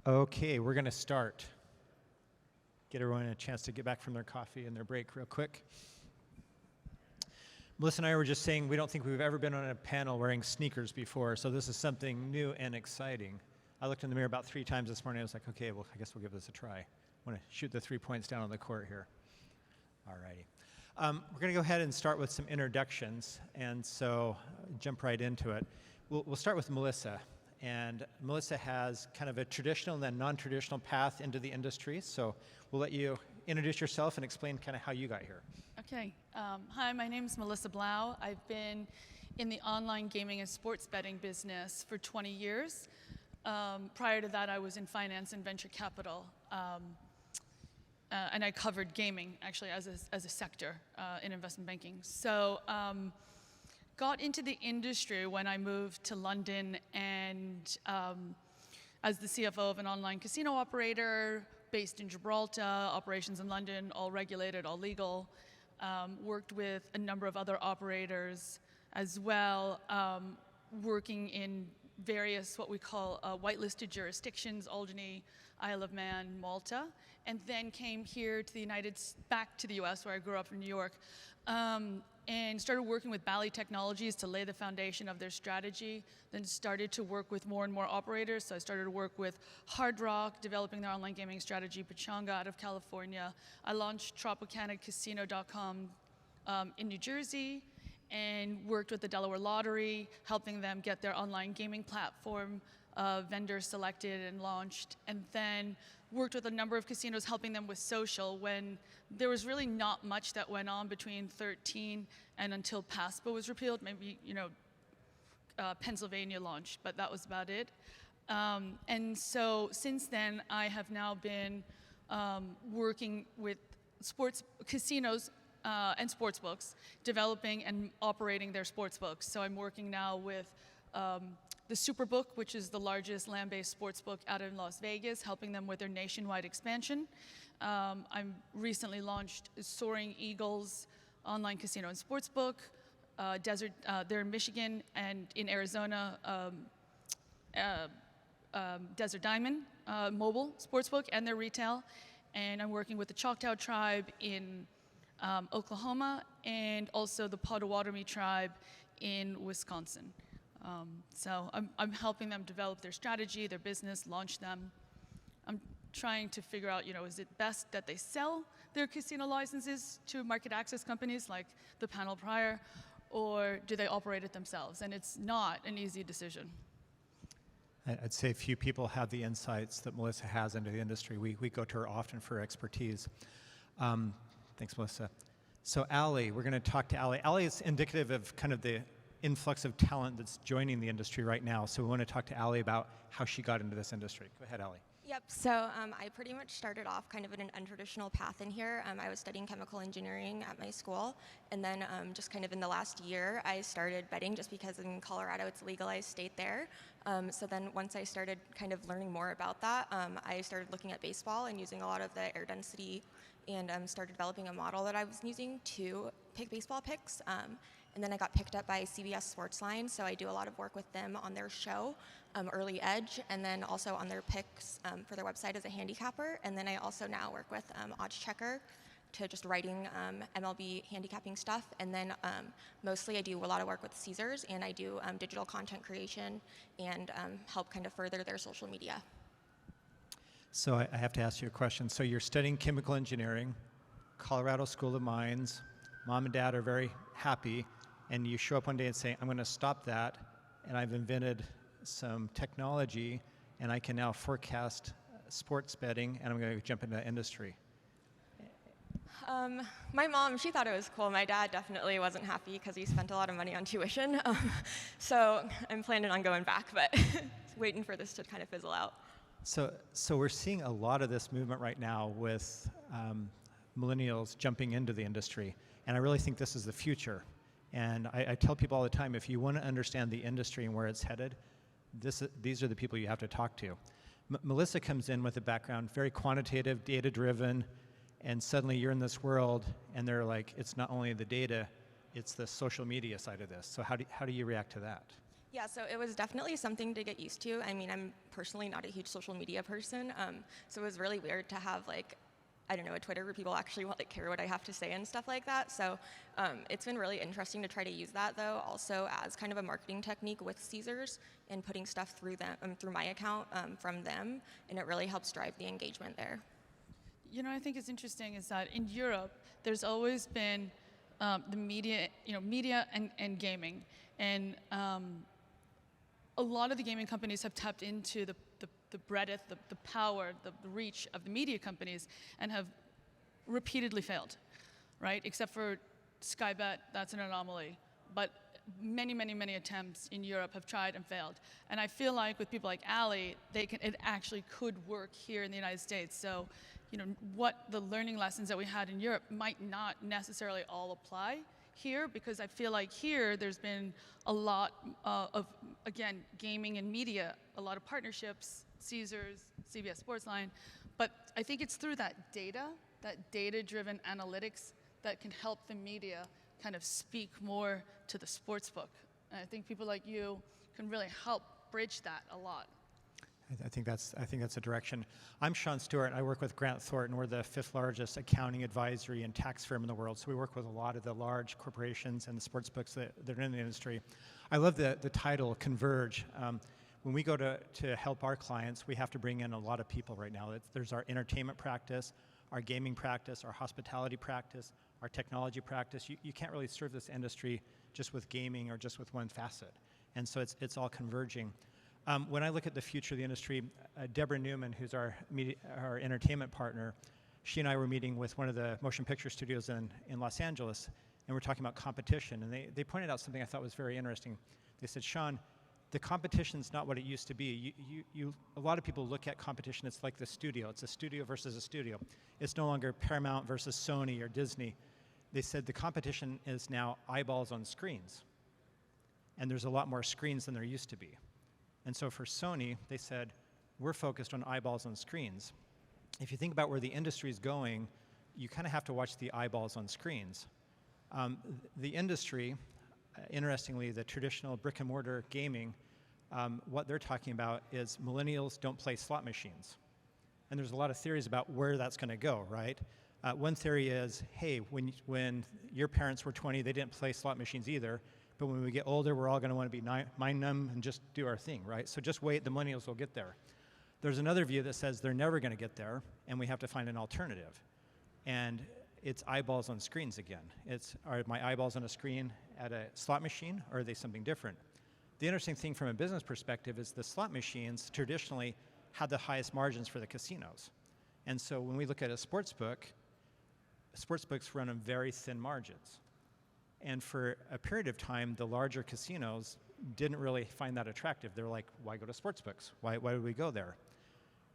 Okay, we're going to start. Get everyone a chance to get back from their coffee and their break real quick. Melissa and I were just saying we don't think we've ever been on a panel wearing sneakers before, so this is something new and exciting. I looked in the mirror about 3 times this morning. I was like, okay, well, I guess we'll give this a try. I want to shoot the 3 points down on the court here. All righty. We're going to go ahead and start with some introductions, and so jump right into it. We'll start with Melissa. And Melissa has kind of a traditional and then non-traditional path into the industry, so we'll let you introduce yourself and explain kind of how you got here. Okay. Hi, my name is Melissa Blau. I've been in the online gaming and sports betting business for 20 years. Prior to that, I was in finance and venture capital, and I covered gaming, actually, as a sector in investment banking. So got into the industry when I moved to London, and as the CFO of an online casino operator based in Gibraltar, operations in London, all regulated, all legal. Worked with a number of other operators as well, working in various what we call whitelisted jurisdictions, Alderney, Isle of Man, Malta, and then came here to back to the US, where I grew up in New York, and started working with Blau Technologies to lay the foundation of their strategy, then started to work with more and more operators. So I started to work with Hard Rock, developing their online gaming strategy, Pechanga out of California. I launched TropicanaCasino.com in New Jersey, and worked with the Delaware Lottery, helping them get their online gaming platform vendor selected and launched, and then worked with a number of casinos, helping them with social when there was really not much that went on between 2013 and until PASPA was repealed. Maybe, Pennsylvania launched, but that was about it. And so since then, I have now been working with casinos and sportsbooks, developing and operating their sportsbooks. So I'm working now with the Superbook, which is the largest land-based sportsbook out in Las Vegas, helping them with their nationwide expansion. I'm recently launched Soaring Eagles online casino and sportsbook. They're in Michigan, and in Arizona, Desert Diamond mobile sportsbook and their retail. And I'm working with the Choctaw tribe in Oklahoma, and also the Potawatomi tribe in Wisconsin. So I'm helping them develop their strategy, their business, launch them. I'm trying to figure out, is it best that they sell their casino licenses to market access companies like the panel prior, or do they operate it themselves? And it's not an easy decision. I'd say few people have the insights that Melissa has into the industry. We go to her often for expertise. Thanks, Melissa. So Allie, we're going to talk to Allie. Allie is indicative of kind of the influx of talent that's joining the industry right now. So we want to talk to Allie about how she got into this industry. Go ahead, Allie. Yep, so I pretty much started off kind of in an untraditional path in here. I was studying chemical engineering at my school, and then just kind of in the last year, I started betting just because in Colorado it's a legalized state there. So then once I started kind of learning more about that, I started looking at baseball and using a lot of the air density, and started developing a model that I was using to pick baseball picks. And then I got picked up by CBS Sportsline, so I do a lot of work with them on their show, Early Edge, and then also on their picks for their website as a handicapper. And then I also now work with Odds Checker to just writing MLB handicapping stuff. And then mostly I do a lot of work with Caesars, and I do digital content creation and help kind of further their social media. So I have to ask you a question. So you're studying chemical engineering, Colorado School of Mines. Mom and Dad are very happy, and you show up one day and say, I'm going to stop that, and I've invented some technology, and I can now forecast sports betting, and I'm going to jump into the industry. My mom, she thought it was cool. My dad definitely wasn't happy because he spent a lot of money on tuition. So I'm planning on going back, but waiting for this to kind of fizzle out. So we're seeing a lot of this movement right now with millennials jumping into the industry, and I really think this is the future. And I tell people all the time, if you want to understand the industry and where it's headed, these are the people you have to talk to. Melissa comes in with a background, very quantitative, data-driven, and suddenly you're in this world, and they're like, it's not only the data, it's the social media side of this. So how do you react to that? Yeah, so it was definitely something to get used to. I mean, I'm personally not a huge social media person, so it was really weird to have like, I don't know, a Twitter where people actually like care what I have to say and stuff like that. So it's been really interesting to try to use that though, also as kind of a marketing technique with Caesars and putting stuff through them, through my account from them, and it really helps drive the engagement there. You know, I think it's interesting is that in Europe, there's always been the media, media and gaming, and a lot of the gaming companies have tapped into the breadth, the power, the reach of the media companies, and have repeatedly failed, right? Except for Sky Bet, that's an anomaly. But many, many, many attempts in Europe have tried and failed. And I feel like with people like Allie, it actually could work here in the United States. So, what the learning lessons that we had in Europe might not necessarily all apply here, because I feel like here there's been a lot of, again, gaming and media, a lot of partnerships, Caesars, CBS Sportsline, but I think it's through that data-driven analytics that can help the media kind of speak more to the sportsbook. And I think people like you can really help bridge that a lot. I think that's a direction. I'm Shawn Stewart. I work with Grant Thornton. We're the 5th largest accounting, advisory, and tax firm in the world. So we work with a lot of the large corporations and the sports books that are in the industry. I love the title, Converge. When we go to help our clients, we have to bring in a lot of people right now. There's our entertainment practice, our gaming practice, our hospitality practice, our technology practice. You can't really serve this industry just with gaming or just with one facet. And so it's all converging. When I look at the future of the industry, Deborah Newman, who's our entertainment partner, she and I were meeting with one of the motion picture studios in Los Angeles, and we're talking about competition. And they pointed out something I thought was very interesting. They said, Shawn, the competition's not what it used to be. A lot of people look at competition, it's like the studio. It's a studio versus a studio. It's no longer Paramount versus Sony or Disney. They said the competition is now eyeballs on screens. And there's a lot more screens than there used to be. And so for Sony, they said, we're focused on eyeballs on screens. If you think about where the industry is going, you kind of have to watch the eyeballs on screens. The industry, interestingly, the traditional brick and mortar gaming, what they're talking about is millennials don't play slot machines. And there's a lot of theories about where that's going to go, right? One theory is, hey, when your parents were 20, they didn't play slot machines either. But when we get older, we're all going to want to be mind numb and just do our thing, right? So just wait, the millennials will get there. There's another view that says they're never going to get there, and we have to find an alternative. And it's eyeballs on screens again. Are my eyeballs on a screen at a slot machine, or are they something different? The interesting thing from a business perspective is the slot machines traditionally had the highest margins for the casinos. And so when we look at a sportsbooks run on very thin margins. And for a period of time, the larger casinos didn't really find that attractive. They're like, why go to sportsbooks? Why would we go there?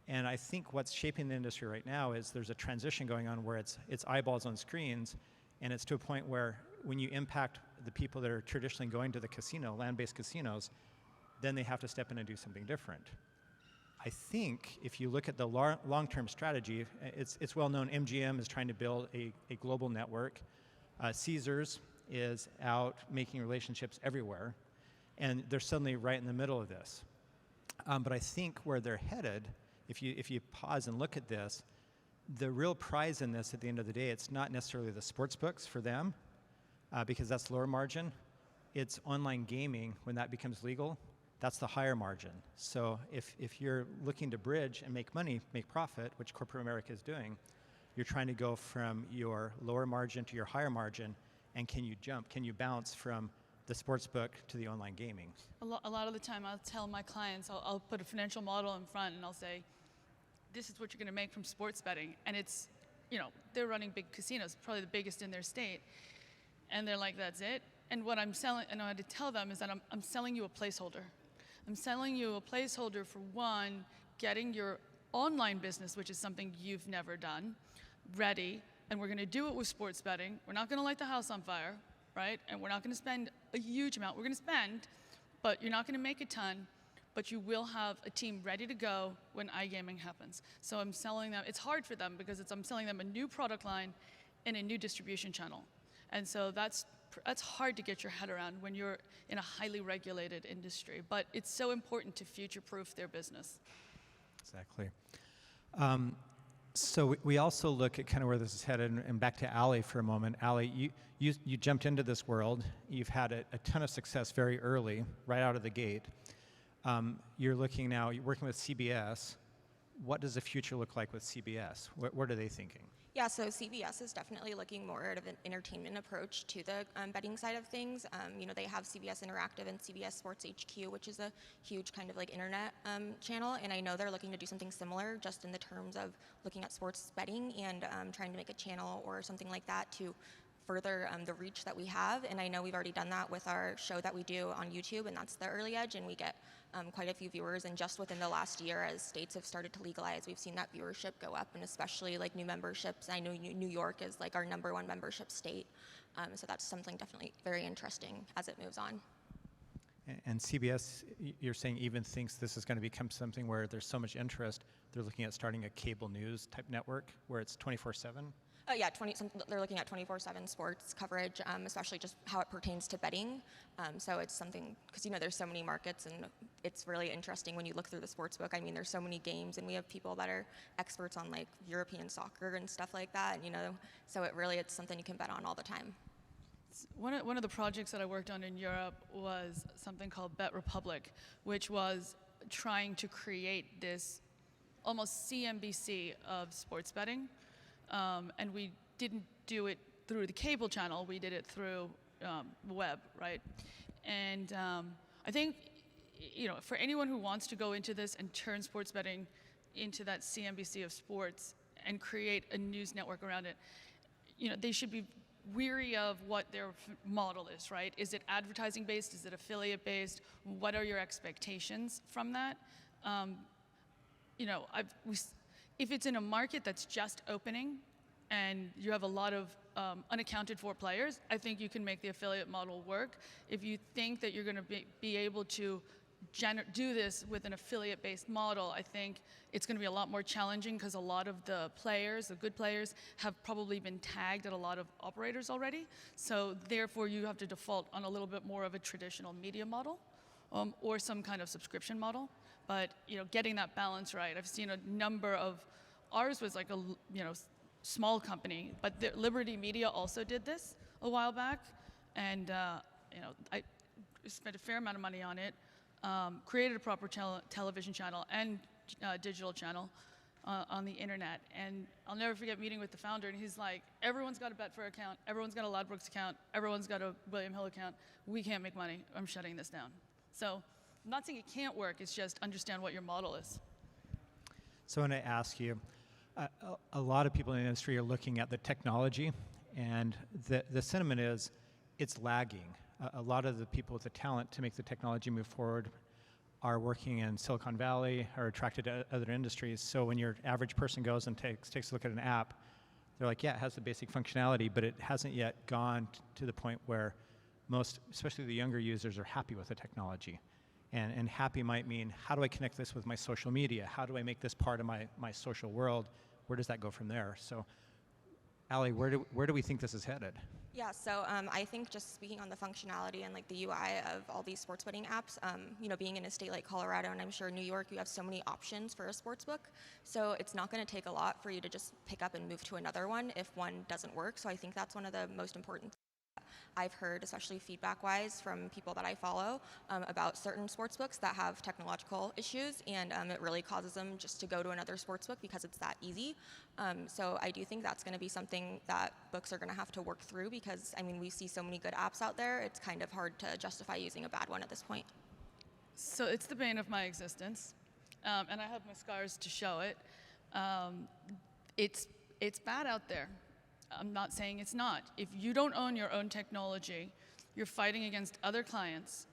And I think what's shaping the industry right now is there's a transition going on where it's eyeballs on screens, and it's to a point where when you impact the people that are traditionally going to the casino, land-based casinos, then they have to step in and do something different. I think if you look at the long-term strategy, it's well known MGM is trying to build a global network. Caesars is out making relationships everywhere, and they're suddenly right in the middle of this. But I think where they're headed, if you pause and look at this, the real prize in this at the end of the day, it's not necessarily the sports books for them, because that's lower margin. It's online gaming. When that becomes legal, that's the higher margin. So if you're looking to bridge and make money, make profit, which corporate America is doing, you're trying to go from your lower margin to your higher margin. And can you bounce from the sports book to the online gaming? A lot of the time I'll tell my clients, I'll put a financial model in front and I'll say, this is what you're going to make from sports betting. And it's, they're running big casinos, probably the biggest in their state. And they're like, that's it? And what I'm selling, and I had to tell them is that I'm selling you a placeholder. I'm selling you a placeholder for one, getting your online business, which is something you've never done, ready. And we're going to do it with sports betting. We're not going to light the house on fire, right? And we're not going to spend a huge amount. We're going to spend, but you're not going to make a ton, but you will have a team ready to go when iGaming happens. So I'm selling them. It's hard for them because I'm selling them a new product line and a new distribution channel. And so that's that's hard to get your head around when you're in a highly regulated industry. But it's so important to future-proof their business. Exactly. So we also look at kind of where this is headed, and back to Allie for a moment. Allie, you jumped into this world. You've had a ton of success very early, right out of the gate. You're looking now, you're working with CBS. What does the future look like with CBS? What are they thinking? Yeah, so CBS is definitely looking more at an entertainment approach to the betting side of things. They have CBS Interactive and CBS Sports HQ, which is a huge kind of like internet channel, and I know they're looking to do something similar, just in the terms of looking at sports betting and trying to make a channel or something like that to further the reach that we have. And I know we've already done that with our show that we do on YouTube, and that's The Early Edge, and we get quite a few viewers. And just within the last year, as states have started to legalize, we've seen that viewership go up, and especially like new memberships. I know New York is like our #1 membership state, so that's something definitely very interesting as it moves on. And CBS, you're saying, even thinks this is going to become something where there's so much interest, they're looking at starting a cable news type network where it's 24/7? Yeah, they're looking at 24/7 sports coverage, especially just how it pertains to betting. So it's something, because there's so many markets, and it's really interesting when you look through the Sportsbook. I mean, there's so many games, and we have people that are experts on like European soccer and stuff like that. So it's something you can bet on all the time. One of the projects that I worked on in Europe was something called Bet Republic, which was trying to create this almost CNBC of sports betting. And we didn't do it through the cable channel, we did it through the web, right? And I think, for anyone who wants to go into this and turn sports betting into that CNBC of sports and create a news network around it, they should be weary of what their model is, right? Is it advertising based? Is it affiliate based? What are your expectations from that? If it's in a market that's just opening and you have a lot of unaccounted for players, I think you can make the affiliate model work. If you think that you're going to be able to do this with an affiliate-based model, I think it's going to be a lot more challenging, because a lot of the players, the good players, have probably been tagged at a lot of operators already. So therefore, you have to default on a little bit more of a traditional media model or some kind of subscription model. But getting that balance right, I've seen a number of, ours was like a small company, but Liberty Media also did this a while back, and I spent a fair amount of money on it, created a proper television channel and digital channel on the internet, and I'll never forget meeting with the founder, and he's like, everyone's got a Betfair account, everyone's got a Ladbrokes account, everyone's got a William Hill account, we can't make money, I'm shutting this down. So I'm not saying it can't work, it's just understand what your model is. So I want to ask you, a lot of people in the industry are looking at the technology, and the sentiment is it's lagging. A lot of the people with the talent to make the technology move forward are working in Silicon Valley, are attracted to other industries. So when your average person goes and takes a look at an app, they're like, yeah, it has the basic functionality, but it hasn't yet gone to the point where most, especially the younger users, are happy with the technology. And happy might mean, how do I connect this with my social media? How do I make this part of my social world? Where does that go from there? So, Allie, where do we think this is headed? Yeah, so I think, just speaking on the functionality and like the UI of all these sports betting apps, being in a state like Colorado, and I'm sure New York, you have so many options for a sports book. So it's not going to take a lot for you to just pick up and move to another one if one doesn't work. So I think that's one of the most important things I've heard, especially feedback-wise, from people that I follow about certain sports books that have technological issues, and it really causes them just to go to another sports book because it's that easy. So I do think that's going to be something that books are going to have to work through, because, we see so many good apps out there, it's kind of hard to justify using a bad one at this point. So it's the bane of my existence, and I have my scars to show it. It's bad out there. I'm not saying it's not. If you don't own your own technology, you're fighting against other clients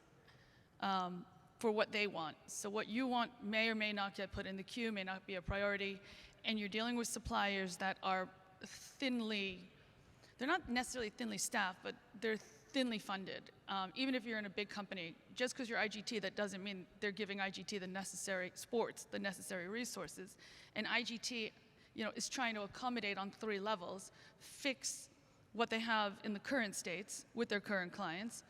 for what they want. So what you want may or may not get put in the queue, may not be a priority, and you're dealing with suppliers that are they're not necessarily thinly staffed, but they're thinly funded. Even if you're in a big company, just because you're IGT, that doesn't mean they're giving IGT the necessary resources. And IGT is trying to accommodate on 3 levels, fix what they have in the current states with their current clients,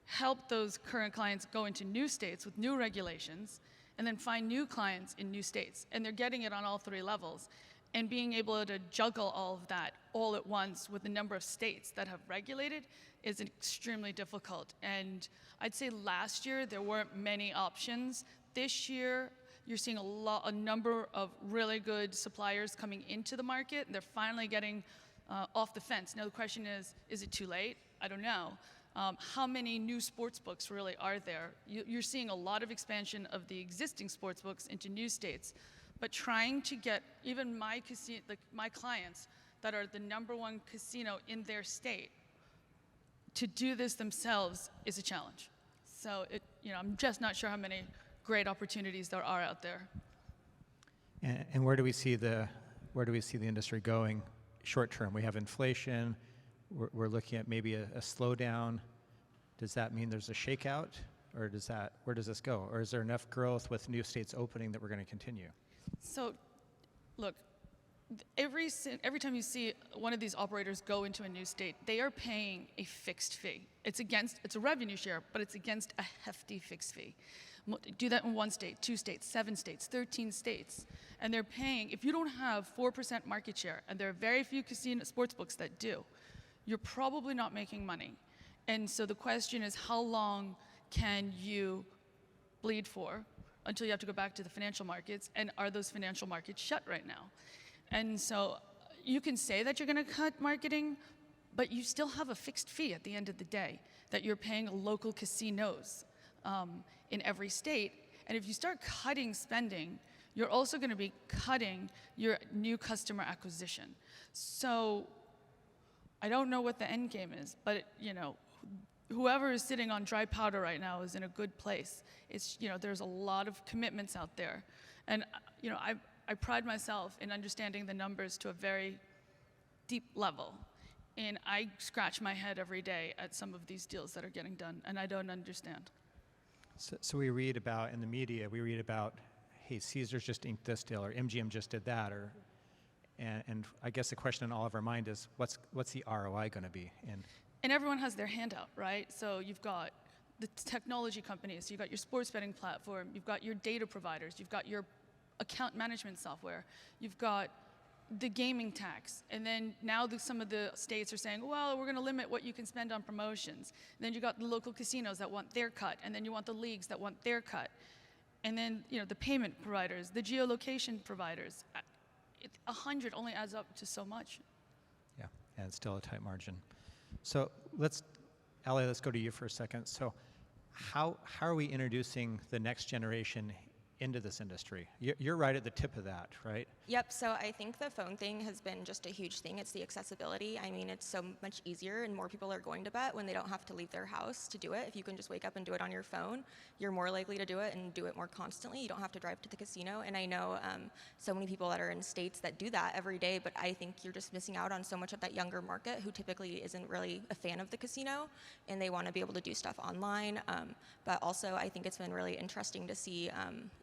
help those current clients go into new states with new regulations, and then find new clients in new states. And they're getting it on all three levels. And being able to juggle all of that all at once with the number of states that have regulated is extremely difficult. And I'd say last year there weren't many options. This year you're seeing a number of really good suppliers coming into the market, and they're finally getting off the fence. Now the question is it too late? I don't know. How many new sports books really are there? You're seeing a lot of expansion of the existing sports books into new states. But trying to get even my clients that are the #1 casino in their state to do this themselves is a challenge. So I'm just not sure how many great opportunities there are out there. And where do we see the industry going short term? We have inflation. We're looking at maybe a slowdown. Does that mean there's a shakeout, or where does this go? Or is there enough growth with new states opening that we're going to continue? So, look, every time you see one of these operators go into a new state, they are paying a fixed fee. It's a revenue share, but it's against a hefty fixed fee. Do that in 1 state, 2 states, 7 states, 13 states, and they're paying. If you don't have 4% market share, and there are very few casino sports books that do, you're probably not making money. And so the question is, how long can you bleed for until you have to go back to the financial markets, and are those financial markets shut right now? And so you can say that you're going to cut marketing, but you still have a fixed fee at the end of the day that you're paying local casinos in every state. And if you start cutting spending, you're also going to be cutting your new customer acquisition. So I don't know what the end game is, but whoever is sitting on dry powder right now is in a good place. There's a lot of commitments out there. And, I pride myself in understanding the numbers to a very deep level. And I scratch my head every day at some of these deals that are getting done, and I don't understand. So we read about, in the media, hey, Caesars just inked this deal, or MGM just did that, and I guess the question in all of our mind is, what's the ROI going to be? And everyone has their hand out, right? So you've got the technology companies, you've got your sports betting platform, you've got your data providers, you've got your account management software, you've got the gaming tax, and then now some of the states are saying, well, we're going to limit what you can spend on promotions. And then you got the local casinos that want their cut, and then you want the leagues that want their cut, and then the payment providers, the geolocation providers. 100 only adds up to so much. Yeah, and it's still a tight margin. So Allie, let's go to you for a second. So how are we introducing the next generation into this industry? You're right at the tip of that, right? Yep, so I think the phone thing has been just a huge thing. It's the accessibility. I mean, it's so much easier, and more people are going to bet when they don't have to leave their house to do it. If you can just wake up and do it on your phone, you're more likely to do it and do it more constantly. You don't have to drive to the casino. And I know so many people that are in states that do that every day, but I think you're just missing out on so much of that younger market who typically isn't really a fan of the casino, and they want to be able to do stuff online. But also, I think it's been really interesting to see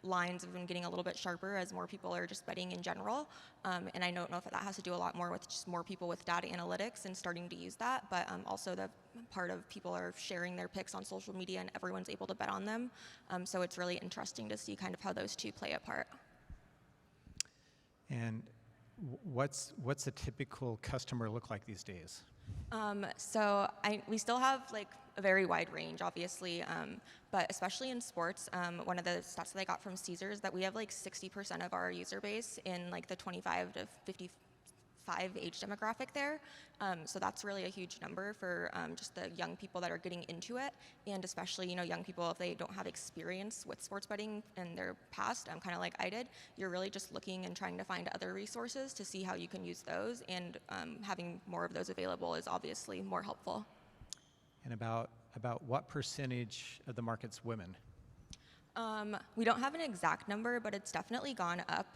lines have been getting a little bit sharper as more people are just betting in general. And I don't know if that has to do a lot more with just more people with data analytics and starting to use that, but also the part of people are sharing their picks on social media and everyone's able to bet on them. So it's really interesting to see kind of how those two play a part. And what's a typical customer look like these days? So we still have like a very wide range, obviously, but especially in sports, one of the stats that I got from Caesars that we have like 60% of our user base in like the 25 to 55 age demographic there. So that's really a huge number for just the young people that are getting into it, and especially young people if they don't have experience with sports betting in their past, kind of like I did. You're really just looking and trying to find other resources to see how you can use those, and having more of those available is obviously more helpful. And about what percentage of the market's women? We don't have an exact number, but it's definitely gone up.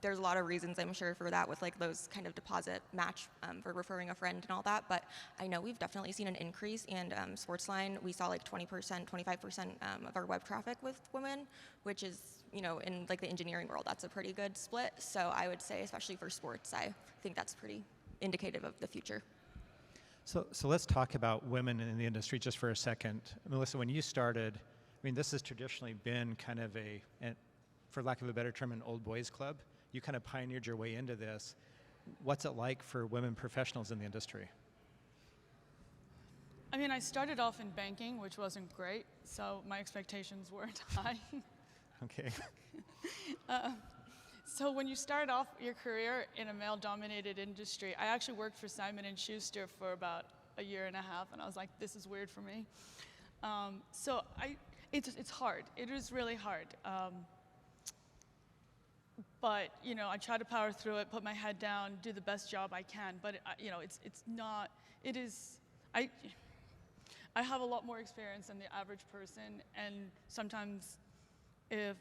There's a lot of reasons, I'm sure, for that with like those kind of deposit match for referring a friend and all that. But I know we've definitely seen an increase, and Sportsline, we saw like 20%, 25% of our web traffic with women, which is, in like the engineering world, that's a pretty good split. So I would say, especially for sports, I think that's pretty indicative of the future. So let's talk about women in the industry just for a second. Melissa, when you started, I mean, this has traditionally been kind of for lack of a better term, an old boys club. You kind of pioneered your way into this. What's it like for women professionals in the industry? I mean, I started off in banking, which wasn't great, so my expectations weren't high. Okay. So when you start off your career in a male-dominated industry, I actually worked for Simon & Schuster for about a year and a half, and I was like, this is weird for me. So it's hard. It is really hard. But you know, I try to power through it, put my head down, do the best job I can. But you know, it's not. It is. I have a lot more experience than the average person, and sometimes, if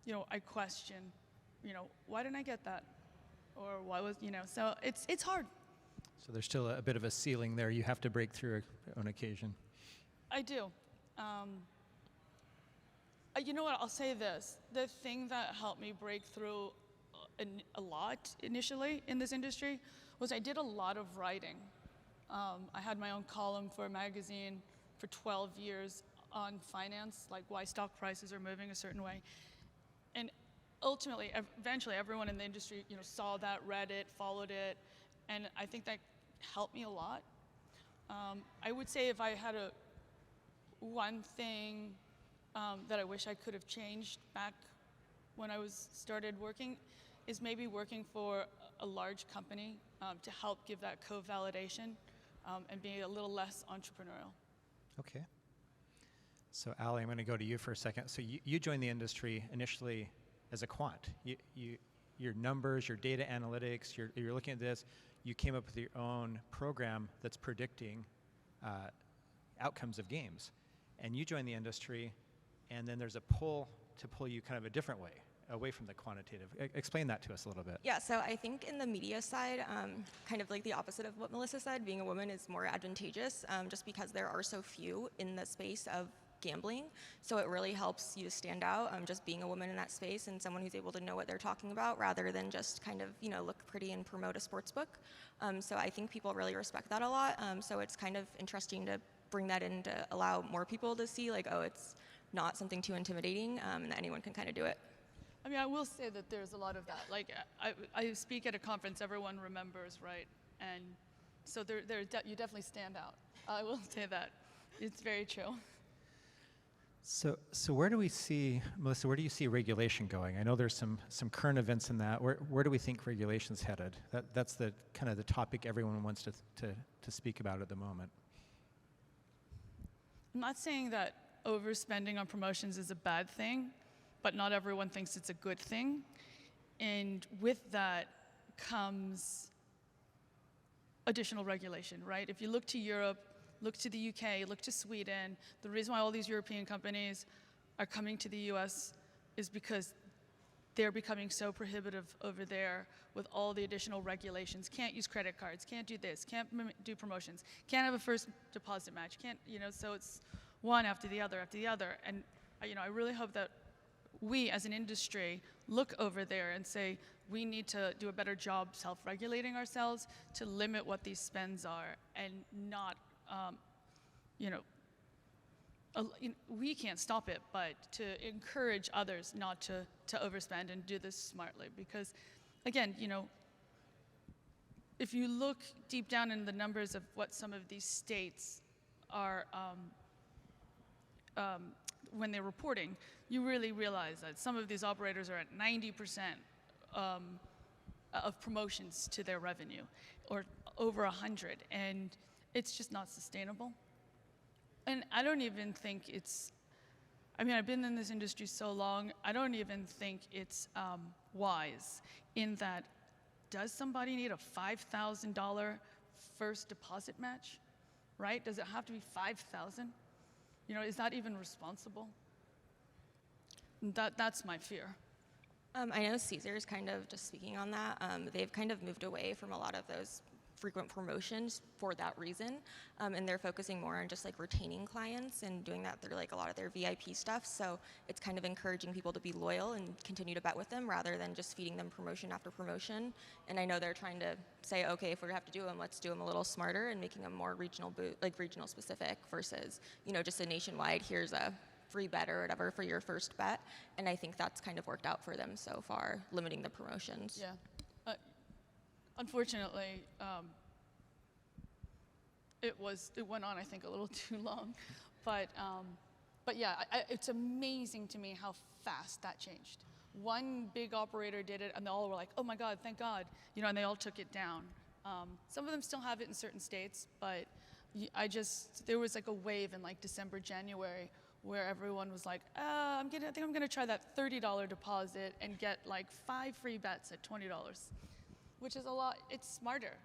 you know, I question, you know, why didn't I get that, or why was, you know, so it's hard. So there's still a bit of a ceiling there you have to break through on occasion. I do. You know what, I'll say this. The thing that helped me break through a lot initially in this industry was I did a lot of writing. I had my own column for a magazine for 12 years on finance, like why stock prices are moving a certain way. And ultimately, eventually, everyone in the industry, you know, saw that, read it, followed it, and I think that helped me a lot. I would say if I had one thing that I wish I could have changed back when I started working is maybe working for a large company to help give that co-validation and be a little less entrepreneurial. Okay. So Allie, I'm going to go to you for a second. So you joined the industry initially as a quant. Your numbers, your data analytics, you're looking at this. You came up with your own program that's predicting outcomes of games. And you joined the industry, and then there's a pull to pull you kind of a different way, away from the quantitative. Explain that to us a little bit. Yeah, so I think in the media side, kind of like the opposite of what Melissa said, being a woman is more advantageous just because there are so few in the space of gambling. So it really helps you to stand out, just being a woman in that space and someone who's able to know what they're talking about rather than just kind of, you know, look pretty and promote a sports book. So I think people really respect that a lot. So it's kind of interesting to bring that in to allow more people to see like, oh, it's not something too intimidating and that anyone can kind of do it. I mean, I will say that there's a lot of that. Like, I speak at a conference everyone remembers, right? And so you definitely stand out. I will say that. It's very true. So where do we see, Melissa, where do you see regulation going? I know there's some current events in that. Where do we think regulation's headed? That's the kind of the topic everyone wants to speak about at the moment. I'm not saying that overspending on promotions is a bad thing, but not everyone thinks it's a good thing. And with that comes additional regulation, right? If you look to Europe, look to the UK, look to Sweden, the reason why all these European companies are coming to the US is because they're becoming so prohibitive over there with all the additional regulations. Can't use credit cards, can't do this, can't do promotions, can't have a first deposit match, can't, you know, so it's one after the other after the other. And, you know, I really hope that we as an industry look over there and say, we need to do a better job self-regulating ourselves to limit what these spends are and not, you know, we can't stop it, but to encourage others not to overspend and do this smartly. Because, again, you know, if you look deep down in the numbers of what some of these states are, when they're reporting, you really realize that some of these operators are at 90% of promotions to their revenue, or over 100, and it's just not sustainable. And I don't even think it's, I mean, I've been in this industry so long, I don't even think it's wise in that, does somebody need a $5,000 first deposit match, right? Does it have to be $5,000? You know, is that even responsible? That's my fear. I know Caesar's kind of, just speaking on that, they've kind of moved away from a lot of those frequent promotions for that reason, and they're focusing more on just like retaining clients and doing that through like a lot of their VIP stuff. So it's kind of encouraging people to be loyal and continue to bet with them rather than just feeding them promotion after promotion. And I know they're trying to say, okay, if we have to do them, let's do them a little smarter and making them more regional regional specific versus, you know, just a nationwide, here's a free bet or whatever for your first bet. And I think that's kind of worked out for them so far, limiting the promotions. Yeah. Unfortunately, it went on, I think, a little too long, but yeah, it's amazing to me how fast that changed. One big operator did it, and they all were like, "Oh my God, thank God!" You know, and they all took it down. Some of them still have it in certain states, but there was like a wave in like December, January, where everyone was like, I think I'm gonna try that $30 deposit and get like 5 free bets at $20. Which is a lot. It's smarter.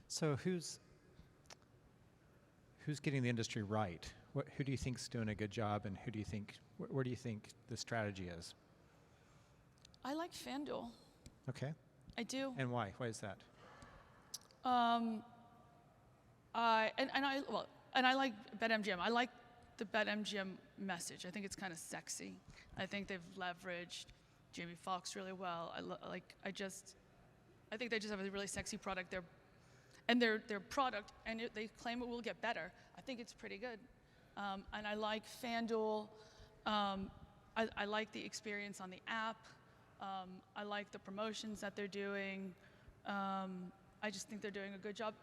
So who's getting the industry right? Who do you think's doing a good job, and where do you think the strategy is? I like FanDuel. Okay. I do. And why? Why is that? I like BetMGM. I like the BetMGM message. I think it's kind of sexy. I think they've leveraged Jamie Foxx really well. I think they just have a really sexy product. Their product, and they claim it will get better. I think it's pretty good. And I like FanDuel. I like the experience on the app. I like the promotions that they're doing. I just think they're doing a good job.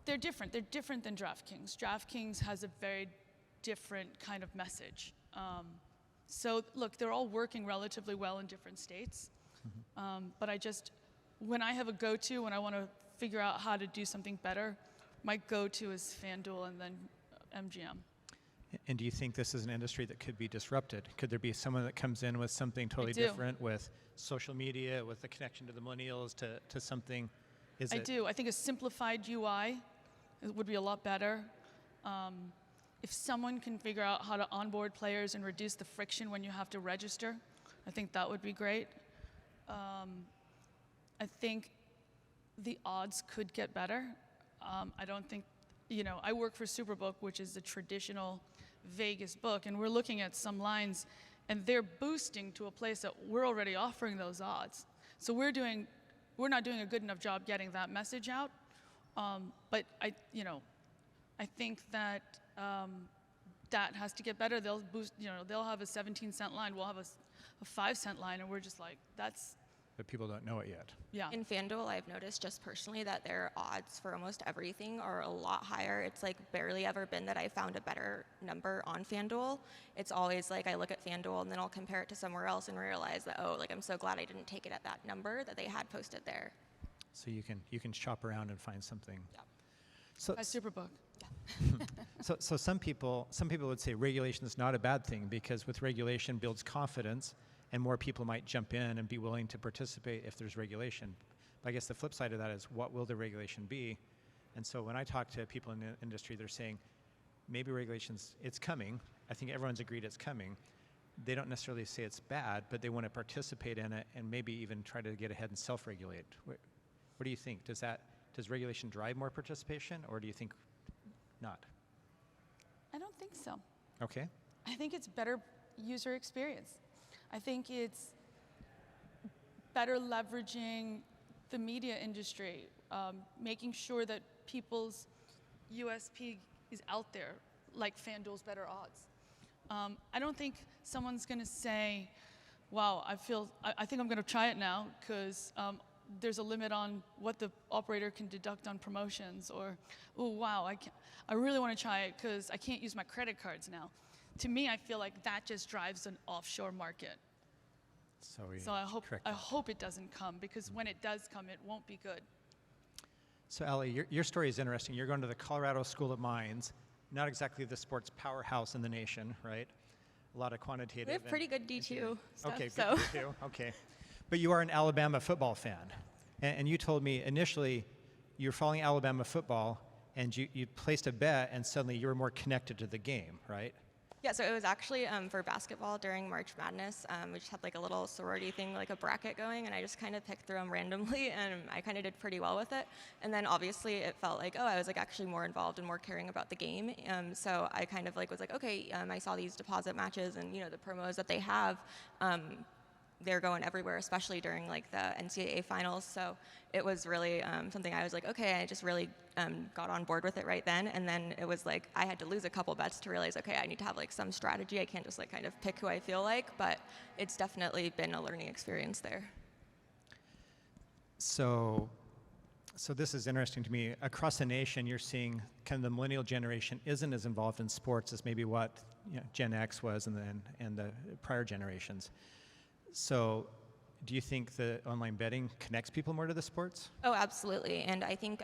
They're different. They're different than DraftKings. DraftKings has a very different kind of message. So look, they're all working relatively well in different states. But when I have a go-to, when I want to figure out how to do something better, my go-to is FanDuel and then MGM. And do you think this is an industry that could be disrupted? Could there be someone that comes in with something totally different, with social media, with the connection to the millennials, to something? I do. I think a simplified UI would be a lot better. If someone can figure out how to onboard players and reduce the friction when you have to register, I think that would be great. I think the odds could get better. I don't think, I work for Superbook, which is the traditional Vegas book, and we're looking at some lines, and they're boosting to a place that we're already offering those odds. So we're not doing a good enough job getting that message out. But I think that that has to get better. They'll boost, they'll have a 17-cent line. We'll have a 5-cent line, and we're just like, that's. But people don't know it yet. Yeah. In FanDuel, I've noticed just personally that their odds for almost everything are a lot higher. It's like barely ever been that I found a better number on FanDuel. It's always like I look at FanDuel and then I'll compare it to somewhere else and realize that, I'm so glad I didn't take it at that number that they had posted there. So you can shop around and find something. Yeah. So At Superbook. Yeah. So some people would say regulation is not a bad thing, because with regulation builds confidence, and more people might jump in and be willing to participate if there's regulation. But I guess the flip side of that is, what will the regulation be? And so when I talk to people in the industry, they're saying, maybe regulations, it's coming. I think everyone's agreed it's coming. They don't necessarily say it's bad, but they want to participate in it and maybe even try to get ahead and self-regulate. What do you think? Does regulation drive more participation, or do you think not? I don't think so. Okay. I think it's better user experience. I think it's better leveraging the media industry, making sure that people's USP is out there, like FanDuel's better odds. I don't think someone's going to say, wow, I think I'm going to try it now because there's a limit on what the operator can deduct on promotions, or, oh, wow, I really want to try it because I can't use my credit cards now. To me, I feel like that just drives an offshore market. So I hope it doesn't come, because when it does come, it won't be good. So Allie, your story is interesting. You're going to the Colorado School of Mines, not exactly the sports powerhouse in the nation, right? A lot of quantitative. We have pretty good D2 stuff. Okay, so. good D2. Okay. But you are an Alabama football fan. And you told me initially you were following Alabama football, and you placed a bet, and suddenly you were more connected to the game, right? Yeah, so it was actually for basketball during March Madness. We just had like a little sorority thing, like a bracket going, and I just kind of picked through them randomly, and I kind of did pretty well with it. And then obviously it felt like, oh, I was like actually more involved and more caring about the game. So I kind of like was like, okay, I saw these deposit matches and the promos that they have. They're going everywhere, especially during like the NCAA finals. So it was really something I was like, okay, I just really got on board with it right then. And then it was like, I had to lose a couple bets to realize, okay, I need to have like some strategy. I can't just like kind of pick who I feel like, but it's definitely been a learning experience there. So this is interesting to me. Across the nation, you're seeing kind of the millennial generation isn't as involved in sports as maybe what Gen X was and the prior generations. So do you think that online betting connects people more to the sports? Oh, absolutely. And I think,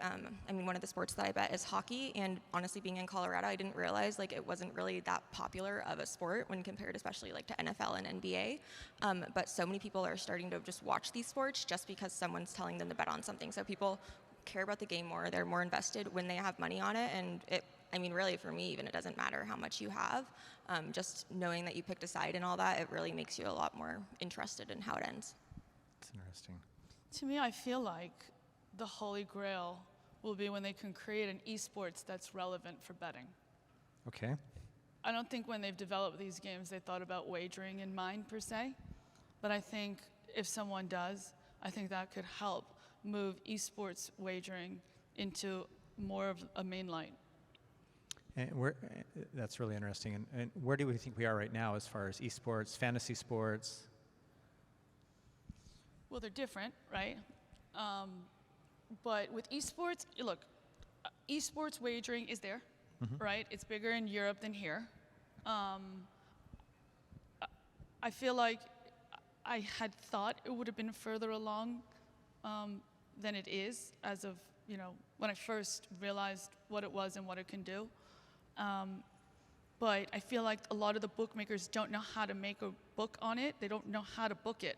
one of the sports that I bet is hockey. And honestly, being in Colorado, I didn't realize like it wasn't really that popular of a sport when compared especially like to NFL and NBA. But so many people are starting to just watch these sports just because someone's telling them to bet on something. So people care about the game more. They're more invested when they have money on it. And really for me, even it doesn't matter how much you have. Just knowing that you picked a side and all that, it really makes you a lot more interested in how it ends. It's interesting. To me, I feel like the holy grail will be when they can create an esports that's relevant for betting. Okay. I don't think when they've developed these games, they thought about wagering in mind per se. But I think if someone does, I think that could help move esports wagering into more of a main light. And that's really interesting. And where do we think we are right now as far as esports, fantasy sports? Well, they're different, right? But with esports, look, esports wagering is there, right? It's bigger in Europe than here. I feel like I had thought it would have been further along than it is as of, when I first realized what it was and what it can do. But I feel like a lot of the bookmakers don't know how to make a book on it. They don't know how to book it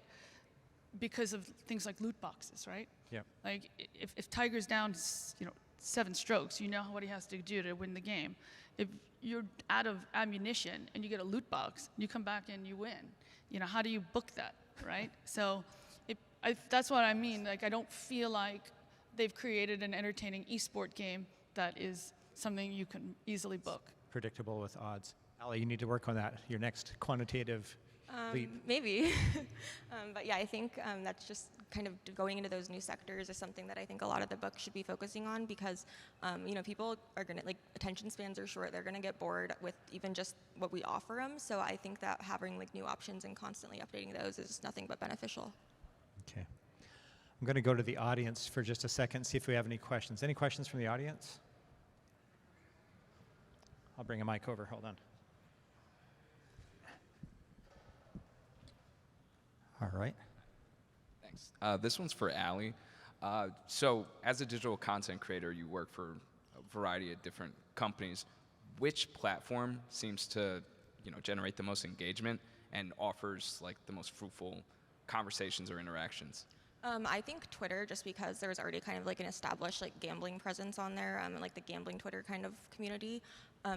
because of things like loot boxes, right? Yep. Like if Tiger's down, 7 strokes, you know what he has to do to win the game. If you're out of ammunition and you get a loot box, you come back and you win. How do you book that, right? So that's what I mean. Like I don't feel like they've created an entertaining esport game that is something you can easily book. Predictable with odds. Allie, you need to work on that. Your next quantitative leap. Maybe. But yeah, I think that's just kind of going into those new sectors is something that I think a lot of the books should be focusing on because, people are going to, like, attention spans are short. They're going to get bored with even just what we offer them. So I think that having, like, new options and constantly updating those is nothing but beneficial. Okay. I'm going to go to the audience for just a second, see if we have any questions. Any questions from the audience? I'll bring a mic over. Hold on. All right. Thanks. This one's for Allie. So as a digital content creator, you work for a variety of different companies. Which platform seems to generate the most engagement and offers like the most fruitful conversations or interactions? I think Twitter, just because there's already kind of like an established like gambling presence on there, like the gambling Twitter kind of community.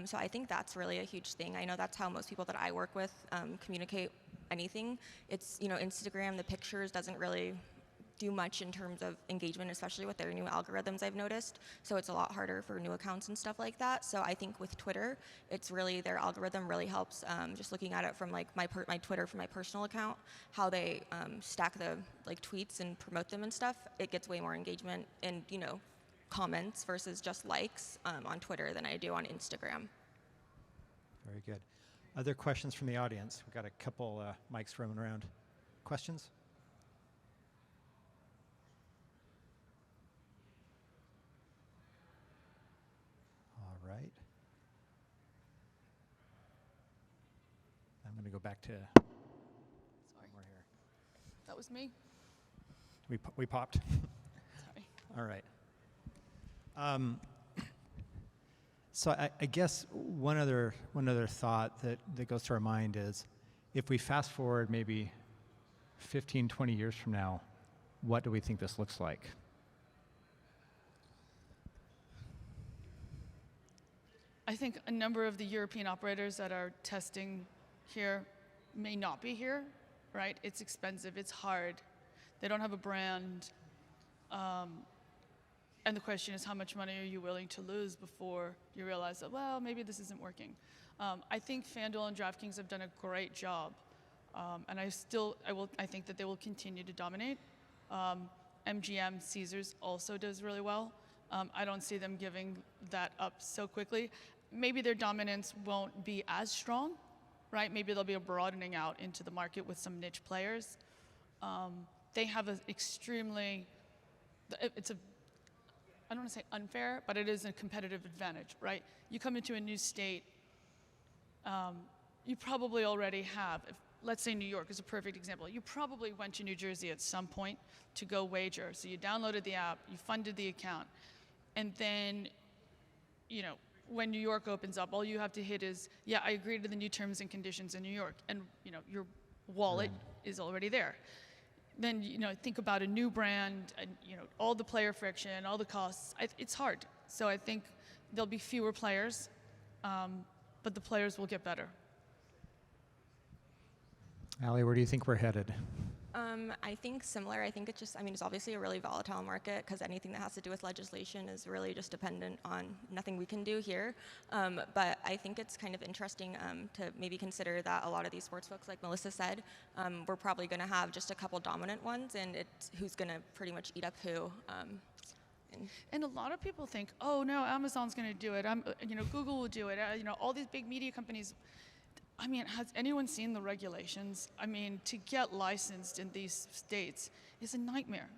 So I think that's really a huge thing. I know that's how most people that I work with communicate anything. It's, Instagram, the pictures doesn't really do much in terms of engagement, especially with their new algorithms, I've noticed. So it's a lot harder for new accounts and stuff like that. So I think with Twitter, it's really, their algorithm really helps. Just looking at it from like my Twitter from my personal account, how they stack the like tweets and promote them and stuff, it gets way more engagement and, comments versus just likes on Twitter than I do on Instagram. Very good. Other questions from the audience? We've got a couple mics roaming around. Questions? All right. I'm going to go back to Sorry, more here. that was me. We popped. Sorry. All right. So I guess one other thought that goes to our mind is, if we fast forward maybe 15, 20 years from now, what do we think this looks like? I think a number of the European operators that are testing here may not be here, right? It's expensive, it's hard. They don't have a brand. And the question is, how much money are you willing to lose before you realize that, well, maybe this isn't working? I think FanDuel and DraftKings have done a great job. And I think that they will continue to dominate. MGM Caesars also does really well. I don't see them giving that up so quickly. Maybe their dominance won't be as strong, right? Maybe there'll be a broadening out into the market with some niche players. They have an extremely, I don't want to say unfair, but it is a competitive advantage, right? You come into a new state, you probably already have, let's say New York is a perfect example. You probably went to New Jersey at some point to go wager. So you downloaded the app, you funded the account, and then, when New York opens up, all you have to hit is, yeah, I agree to the new terms and conditions in New York, and your wallet is already there. Then think about a new brand, and all the player friction, all the costs. It's hard. So I think there'll be fewer players, but the players will get better. Allie, where do you think we're headed? I think similar. I think it's obviously a really volatile market because anything that has to do with legislation is really just dependent on nothing we can do here. But I think it's kind of interesting to maybe consider that a lot of these sportsbooks, like Melissa said, we're probably going to have just a couple dominant ones, and it's who's going to pretty much eat up who. And a lot of people think, oh no, Amazon's going to do it. Google will do it. All these big media companies. Has anyone seen the regulations? To get licensed in these states is a nightmare.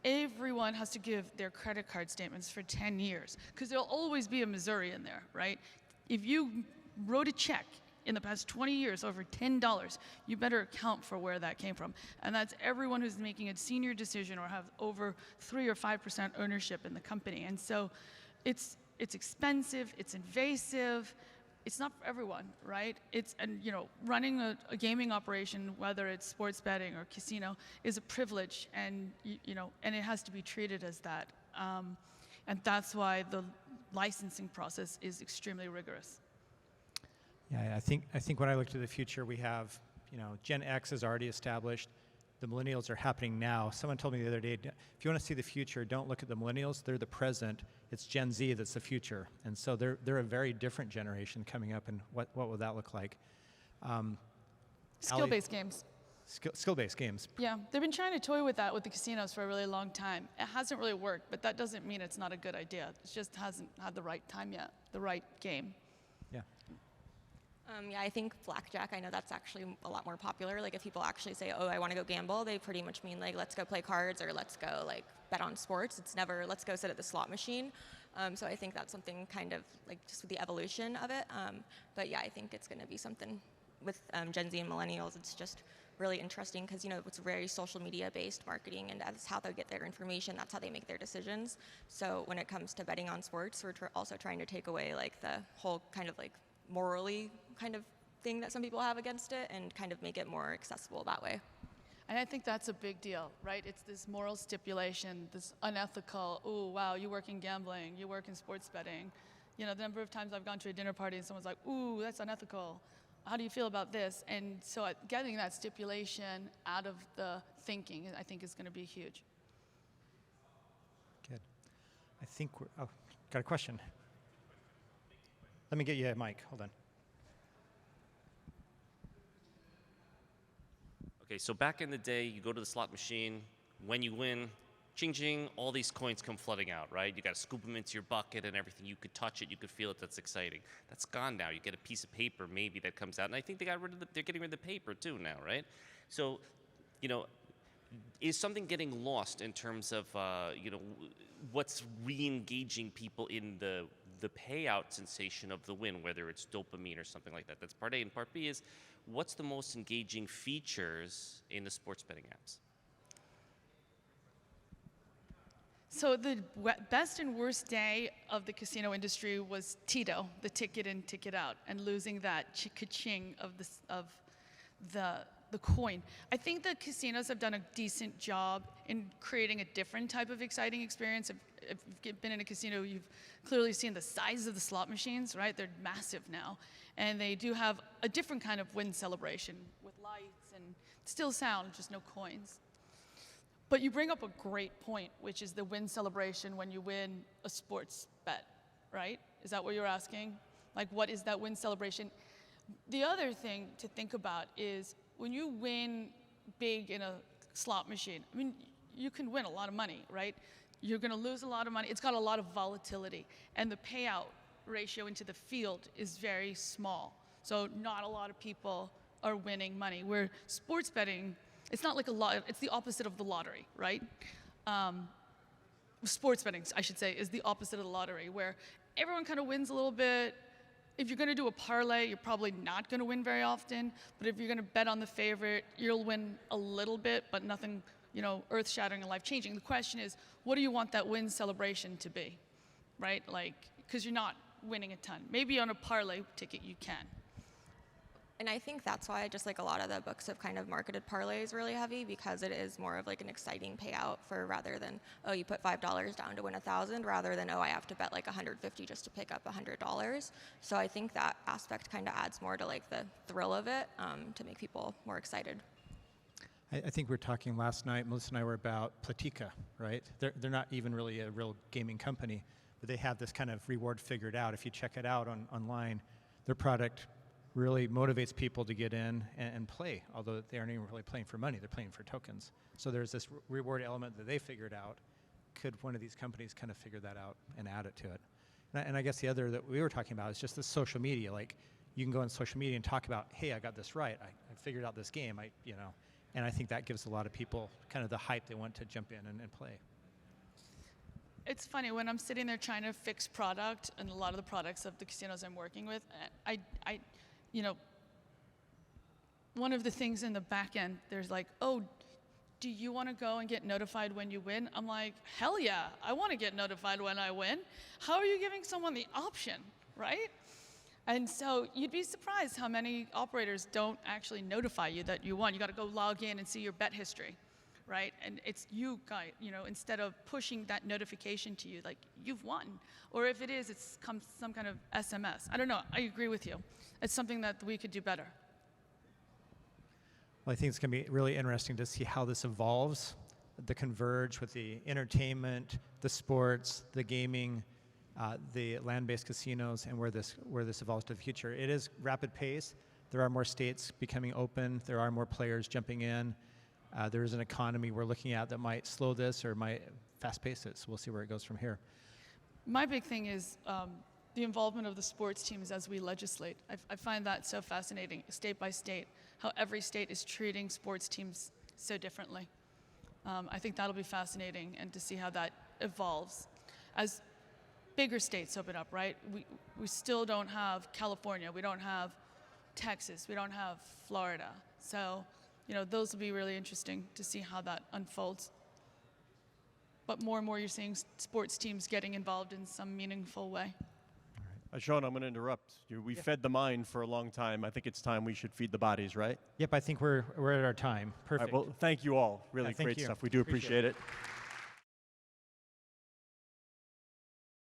Everyone has to give their credit card statements for 10 years because there'll always be a Missouri in there, right? If you wrote a check in the past 20 years over $10, you better account for where that came from. And that's everyone who's making a senior decision or have over 3 or 5% ownership in the company. And so it's expensive, it's invasive. It's not for everyone, right? Running a gaming operation, whether it's sports betting or casino, is a privilege, and and it has to be treated as that. And that's why the licensing process is extremely rigorous. Yeah, I think when I look to the future, we have, Gen X is already established. The millennials are happening now. Someone told me the other day, if you want to see the future, don't look at the millennials. They're the present. It's Gen Z that's the future. And so they're a very different generation coming up, and what will that look like? Skill-based games. Skill-based games. Yeah, they've been trying to toy with that with the casinos for a really long time. It hasn't really worked, but that doesn't mean it's not a good idea. It just hasn't had the right time yet, the right game. Yeah. I think blackjack, I know that's actually a lot more popular. Like if people actually say, oh, I want to go gamble, they pretty much mean like, let's go play cards or let's go like bet on sports. It's never, let's go sit at the slot machine. So I think that's something kind of like just with the evolution of it. But yeah, I think it's going to be something with Gen Z and millennials. It's just really interesting because, it's very social media based marketing, and that's how they get their information. That's how they make their decisions. So when it comes to betting on sports, we're also trying to take away like the whole kind of like morally kind of thing that some people have against it and kind of make it more accessible that way. And I think that's a big deal, right? It's this moral stipulation, this unethical, oh, wow, you work in gambling, you work in sports betting. The number of times I've gone to a dinner party and someone's like, ooh, that's unethical. How do you feel about this? And so getting that stipulation out of the thinking, I think, is going to be huge. Good. I think got a question. Let me get you a mic. Hold on. Okay, so back in the day, you go to the slot machine. When you win, ching ching, all these coins come flooding out, right? You got to scoop them into your bucket and everything. You could touch it, you could feel it. That's exciting. That's gone now. You get a piece of paper maybe that comes out, and I think they're getting rid of the paper too now, right? So, is something getting lost in terms of what's re-engaging people in the payout sensation of the win, whether it's dopamine or something like that? That's part A. And part B is, what's the most engaging features in the sports betting apps? So the best and worst day of the casino industry was Tito, the ticket in, ticket out, and losing that ka-ching of the the coin. I think the casinos have done a decent job in creating a different type of exciting experience. If you've been in a casino, you've clearly seen the size of the slot machines, right? They're massive now. And they do have a different kind of win celebration with lights and still sound, just no coins. But you bring up a great point, which is the win celebration when you win a sports bet, right? Is that what you're asking? Like, what is that win celebration? The other thing to think about is when you win big in a slot machine, I mean, you can win a lot of money, right? You're going to lose a lot of money. It's got a lot of volatility. And the payout ratio into the field is very small. So not a lot of people are winning money. Where sports betting, it's not like a lot, it's the opposite of the lottery, right? Sports betting, I should say, is the opposite of the lottery, where everyone kind of wins a little bit. If you're going to do a parlay, you're probably not going to win very often. But if you're going to bet on the favorite, you'll win a little bit, but nothing, earth-shattering and life-changing. The question is, what do you want that win celebration to be, right? Like, because you're not winning a ton. Maybe on a parlay ticket you can. And I think that's why just like a lot of the books have kind of marketed parlays really heavy, because it is more of like an exciting payout for, rather than, oh, you put $5 down to win 1,000, rather than, oh, I have to bet like 150 just to pick up $100. So I think that aspect kind of adds more to like the thrill of it, to make people more excited. I think we were talking last night, Melissa and I were about Platica, right? They're not even really a real gaming company, but they have this kind of reward figured out. If you check it out online, their product really motivates people to get in and play, although they aren't even really playing for money, they're playing for tokens. So there's this reward element that they figured out. Could one of these companies kind of figure that out and add it to it? And I guess the other that we were talking about is just the social media. Like, you can go on social media and talk about, hey, I got this right, I figured out this game, and I think that gives a lot of people kind of the hype they want to jump in and play. It's funny, when I'm sitting there trying to fix product, and a lot of the products of the casinos I'm working with, one of the things in the back end, there's like, oh, do you want to go and get notified when you win? I'm like, hell yeah, I want to get notified when I win. How are you giving someone the option, right? And so you'd be surprised how many operators don't actually notify you that you won. You got to go log in and see your bet history, right? And it's you guys, instead of pushing that notification to you, like, you've won. Or if it is, it's some kind of SMS. I don't know, I agree with you. It's something that we could do better. Well, I think it's going to be really interesting to see how this evolves, the Converge with the entertainment, the sports, the gaming, the land-based casinos, and where this evolves to the future. It is rapid pace. There are more states becoming open. There are more players jumping in. There is an economy we're looking at that might slow this or might fast pace it. So we'll see where it goes from here. My big thing is the involvement of the sports teams as we legislate. I find that so fascinating, state by state, how every state is treating sports teams so differently. I think that'll be fascinating, and to see how that evolves. As bigger states open up, right? We still don't have California, we don't have Texas, we don't have Florida. So, those will be really interesting to see how that unfolds. But more and more you're seeing sports teams getting involved in some meaningful way. Shawn, I'm going to interrupt. We fed the mind for a long time. I think it's time we should feed the bodies, right? Yep, I think we're at our time. Perfect. All right, well, thank you all. Really Yeah, thank great you. stuff. We do appreciate it.